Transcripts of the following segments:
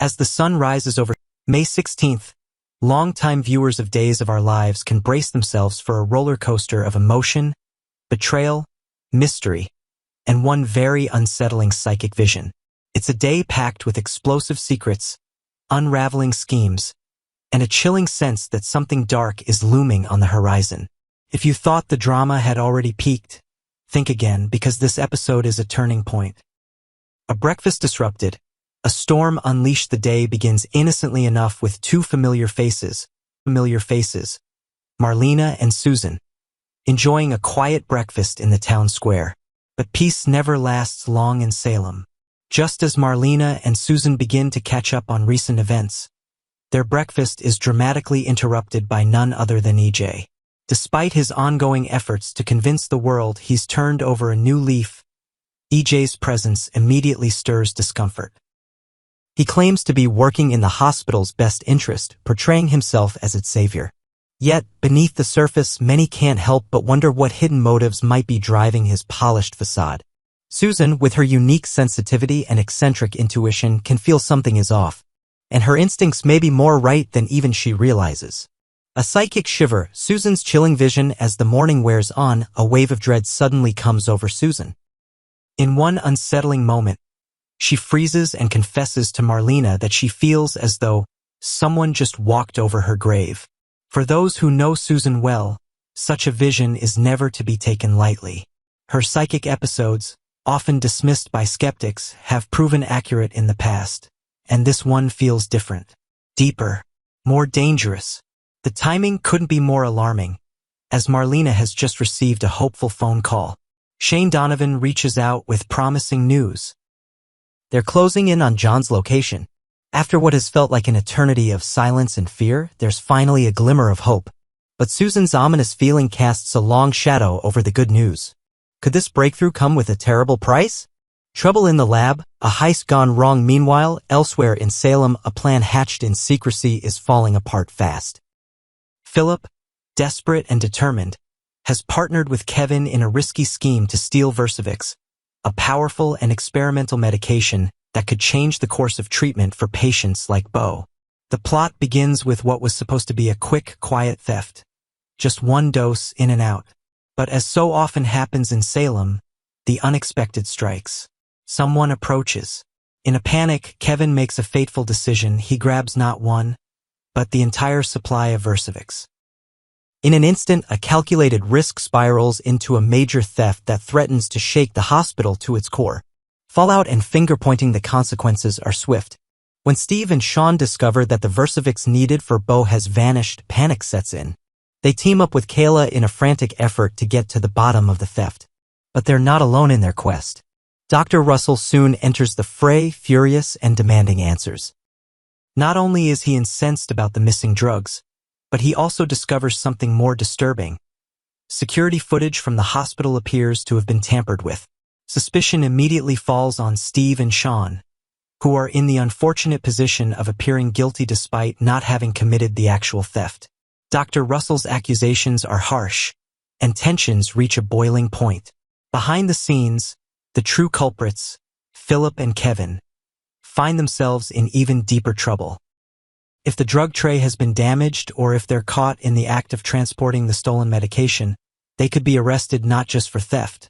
As the sun rises over May 16th, longtime viewers of Days of Our Lives can brace themselves for a roller coaster of emotion, betrayal, mystery, and one very unsettling psychic vision. It's a day packed with explosive secrets, unraveling schemes, and a chilling sense that something dark is looming on the horizon. If you thought the drama had already peaked, think again, because this episode is a turning point. A breakfast disrupted, a storm unleashed. The day begins innocently enough with two familiar faces, Marlena and Susan, enjoying a quiet breakfast in the town square. But peace never lasts long in Salem. Just as Marlena and Susan begin to catch up on recent events, their breakfast is dramatically interrupted by none other than EJ. Despite his ongoing efforts to convince the world he's turned over a new leaf, EJ's presence immediately stirs discomfort. He claims to be working in the hospital's best interest, portraying himself as its savior. Yet, beneath the surface, many can't help but wonder what hidden motives might be driving his polished facade. Susan, with her unique sensitivity and eccentric intuition, can feel something is off, and her instincts may be more right than even she realizes. A psychic shiver, Susan's chilling vision. As the morning wears on, a wave of dread suddenly comes over Susan. In one unsettling moment, she freezes and confesses to Marlena that she feels as though someone just walked over her grave. For those who know Susan well, such a vision is never to be taken lightly. Her psychic episodes, often dismissed by skeptics, have proven accurate in the past, and this one feels different, deeper, more dangerous. The timing couldn't be more alarming, as Marlena has just received a hopeful phone call. Shane Donovan reaches out with promising news. They're closing in on John's location. After what has felt like an eternity of silence and fear, there's finally a glimmer of hope. But Susan's ominous feeling casts a long shadow over the good news. Could this breakthrough come with a terrible price? Trouble in the lab, a heist gone wrong. Meanwhile, elsewhere in Salem, a plan hatched in secrecy is falling apart fast. Philip, desperate and determined, has partnered with Kevin in a risky scheme to steal Versavix, a powerful and experimental medication that could change the course of treatment for patients like Bo. The plot begins with what was supposed to be a quick, quiet theft. Just one dose in and out. But as so often happens in Salem, the unexpected strikes. Someone approaches. In a panic, Kevin makes a fateful decision. He grabs not one, but the entire supply of Versavix. In an instant, a calculated risk spirals into a major theft that threatens to shake the hospital to its core. Fallout and finger-pointing, the consequences are swift. When Steve and Sean discover that the Versavix needed for Bo has vanished, panic sets in. They team up with Kayla in a frantic effort to get to the bottom of the theft. But they're not alone in their quest. Dr. Russell soon enters the fray, furious and demanding answers. Not only is he incensed about the missing drugs, but he also discovers something more disturbing. Security footage from the hospital appears to have been tampered with. Suspicion immediately falls on Steve and Sean, who are in the unfortunate position of appearing guilty despite not having committed the actual theft. Dr. Russell's accusations are harsh, and tensions reach a boiling point. Behind the scenes, the true culprits, Philip and Kevin, find themselves in even deeper trouble. If the drug tray has been damaged or if they're caught in the act of transporting the stolen medication, they could be arrested not just for theft,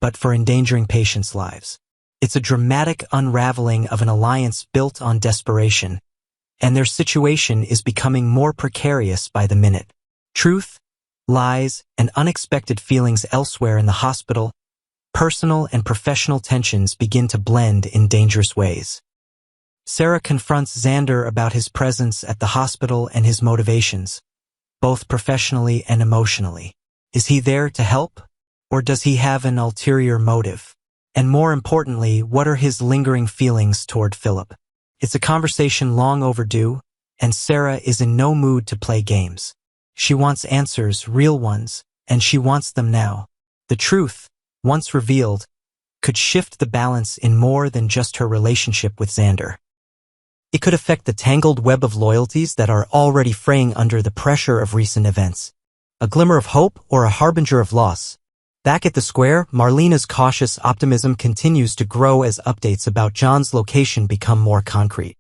but for endangering patients' lives. It's a dramatic unraveling of an alliance built on desperation, and their situation is becoming more precarious by the minute. Truth, lies, and unexpected feelings elsewhere in the hospital, personal and professional tensions begin to blend in dangerous ways. Sarah confronts Xander about his presence at the hospital and his motivations, both professionally and emotionally. Is he there to help, or does he have an ulterior motive? And more importantly, what are his lingering feelings toward Philip? It's a conversation long overdue, and Sarah is in no mood to play games. She wants answers, real ones, and she wants them now. The truth, once revealed, could shift the balance in more than just her relationship with Xander. It could affect the tangled web of loyalties that are already fraying under the pressure of recent events. A glimmer of hope or a harbinger of loss? Back at the square, Marlena's cautious optimism continues to grow as updates about John's location become more concrete.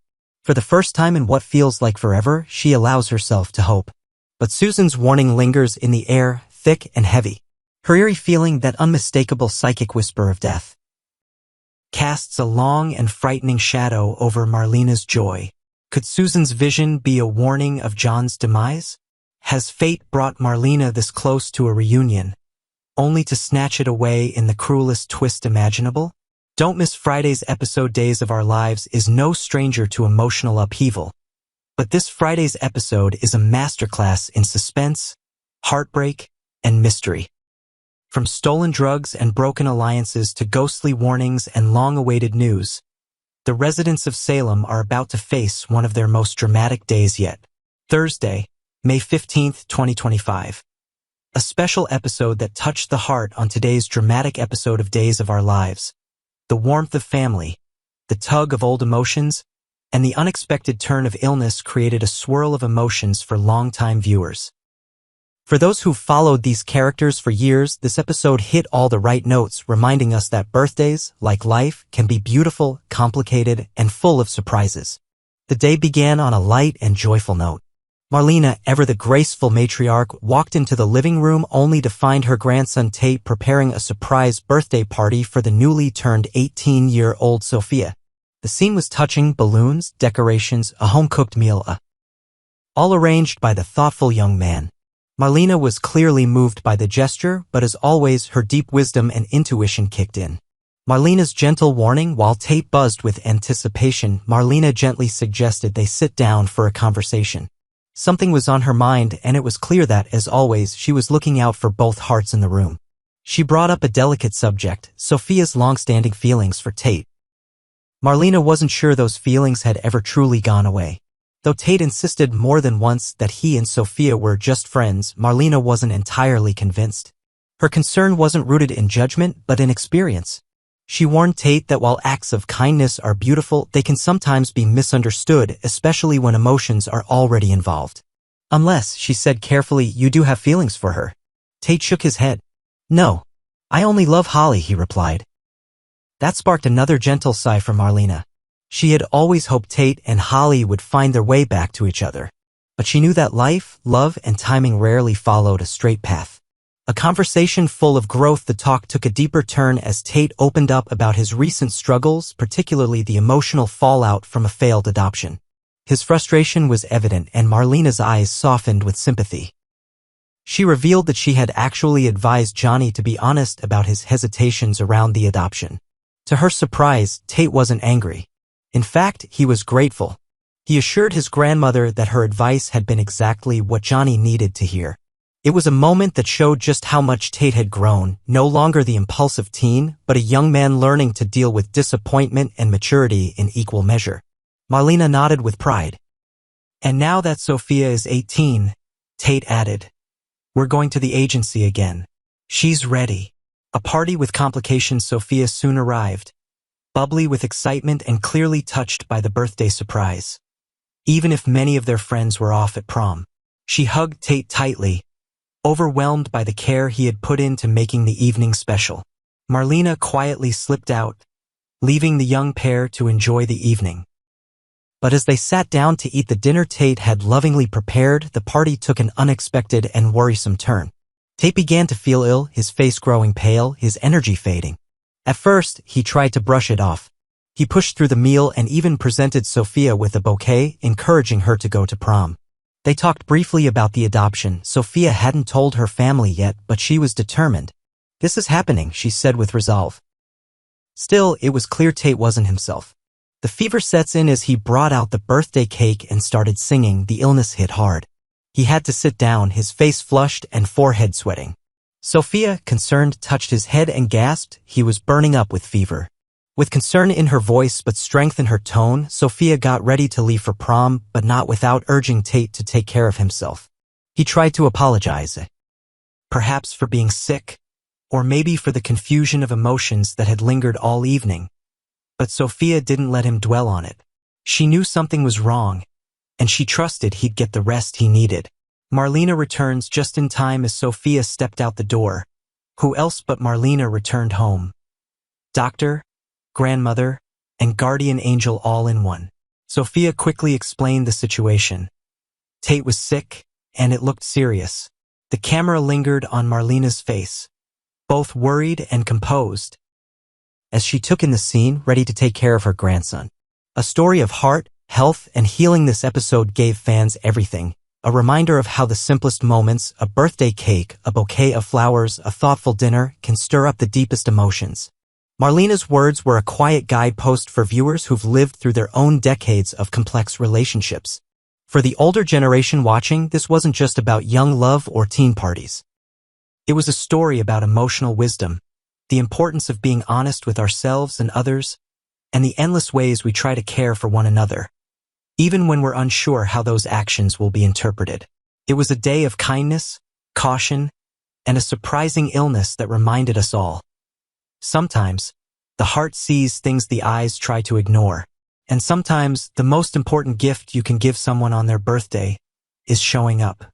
For the first time in what feels like forever, she allows herself to hope. But Susan's warning lingers in the air, thick and heavy. Her eerie feeling, that unmistakable psychic whisper of death, casts a long and frightening shadow over Marlena's joy. Could Susan's vision be a warning of John's demise? Has fate brought Marlena this close to a reunion, only to snatch it away in the cruelest twist imaginable? Don't miss Friday's episode. Days of Our Lives is no stranger to emotional upheaval. But this Friday's episode is a masterclass in suspense, heartbreak, and mystery. From stolen drugs and broken alliances to ghostly warnings and long-awaited news, the residents of Salem are about to face one of their most dramatic days yet. Thursday, May 15, 2025. A special episode that touched the heart on today's dramatic episode of Days of Our Lives. The warmth of family, the tug of old emotions, and the unexpected turn of illness created a swirl of emotions for longtime viewers. For those who've followed these characters for years, this episode hit all the right notes, reminding us that birthdays, like life, can be beautiful, complicated, and full of surprises. The day began on a light and joyful note. Marlena, ever the graceful matriarch, walked into the living room only to find her grandson Tate preparing a surprise birthday party for the newly turned 18-year-old Sophia. The scene was touching: balloons, decorations, a home-cooked meal, all arranged by the thoughtful young man. Marlena was clearly moved by the gesture, but as always, her deep wisdom and intuition kicked in. Marlena's gentle warning, while Tate buzzed with anticipation, Marlena gently suggested they sit down for a conversation. Something was on her mind, and it was clear that, as always, she was looking out for both hearts in the room. She brought up a delicate subject: Sophia's long-standing feelings for Tate. Marlena wasn't sure those feelings had ever truly gone away. Though Tate insisted more than once that he and Sophia were just friends, Marlena wasn't entirely convinced. Her concern wasn't rooted in judgment, but in experience. She warned Tate that while acts of kindness are beautiful, they can sometimes be misunderstood, especially when emotions are already involved. Unless, she said carefully, you do have feelings for her. Tate shook his head. No. I only love Holly, he replied. That sparked another gentle sigh from Marlena. She had always hoped Tate and Holly would find their way back to each other. But she knew that life, love, and timing rarely followed a straight path. A conversation full of growth. The talk took a deeper turn as Tate opened up about his recent struggles, particularly the emotional fallout from a failed adoption. His frustration was evident, and Marlena's eyes softened with sympathy. She revealed that she had actually advised Johnny to be honest about his hesitations around the adoption. To her surprise, Tate wasn't angry. In fact, he was grateful. He assured his grandmother that her advice had been exactly what Johnny needed to hear. It was a moment that showed just how much Tate had grown, no longer the impulsive teen, but a young man learning to deal with disappointment and maturity in equal measure. Marlena nodded with pride. And now that Sophia is 18, Tate added, we're going to the agency again. She's ready. A party with complications. Sophia soon arrived, bubbly with excitement and clearly touched by the birthday surprise. Even if many of their friends were off at prom, she hugged Tate tightly, overwhelmed by the care he had put into making the evening special. Marlena quietly slipped out, leaving the young pair to enjoy the evening. But as they sat down to eat the dinner Tate had lovingly prepared, the party took an unexpected and worrisome turn. Tate began to feel ill, his face growing pale, his energy fading. At first, he tried to brush it off. He pushed through the meal and even presented Sophia with a bouquet, encouraging her to go to prom. They talked briefly about the adoption. Sophia hadn't told her family yet, but she was determined. This is happening, she said with resolve. Still, it was clear Tate wasn't himself. The fever sets in as he brought out the birthday cake and started singing. The illness hit hard. He had to sit down, his face flushed and forehead sweating. Sophia, concerned, touched his head and gasped. He was burning up with fever. With concern in her voice but strength in her tone, Sophia got ready to leave for prom, but not without urging Tate to take care of himself. He tried to apologize. Perhaps for being sick, or maybe for the confusion of emotions that had lingered all evening. But Sophia didn't let him dwell on it. She knew something was wrong, and she trusted he'd get the rest he needed. Marlena returns just in time as Sophia stepped out the door. Who else but Marlena returned home? Doctor, grandmother, and guardian angel all in one. Sophia quickly explained the situation. Tate was sick, and it looked serious. The camera lingered on Marlena's face, both worried and composed, as she took in the scene, ready to take care of her grandson. A story of heart, health, and healing. This episode gave fans everything. A reminder of how the simplest moments, a birthday cake, a bouquet of flowers, a thoughtful dinner, can stir up the deepest emotions. Marlena's words were a quiet guidepost for viewers who've lived through their own decades of complex relationships. For the older generation watching, this wasn't just about young love or teen parties. It was a story about emotional wisdom, the importance of being honest with ourselves and others, and the endless ways we try to care for one another, even when we're unsure how those actions will be interpreted. It was a day of kindness, caution, and a surprising illness that reminded us all. Sometimes, the heart sees things the eyes try to ignore, and sometimes the most important gift you can give someone on their birthday is showing up.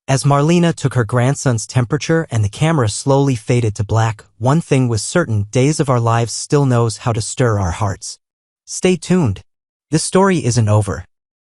As Marlena took her grandson's temperature and the camera slowly faded to black, one thing was certain: Days of Our Lives still knows how to stir our hearts. Stay tuned. This story isn't over.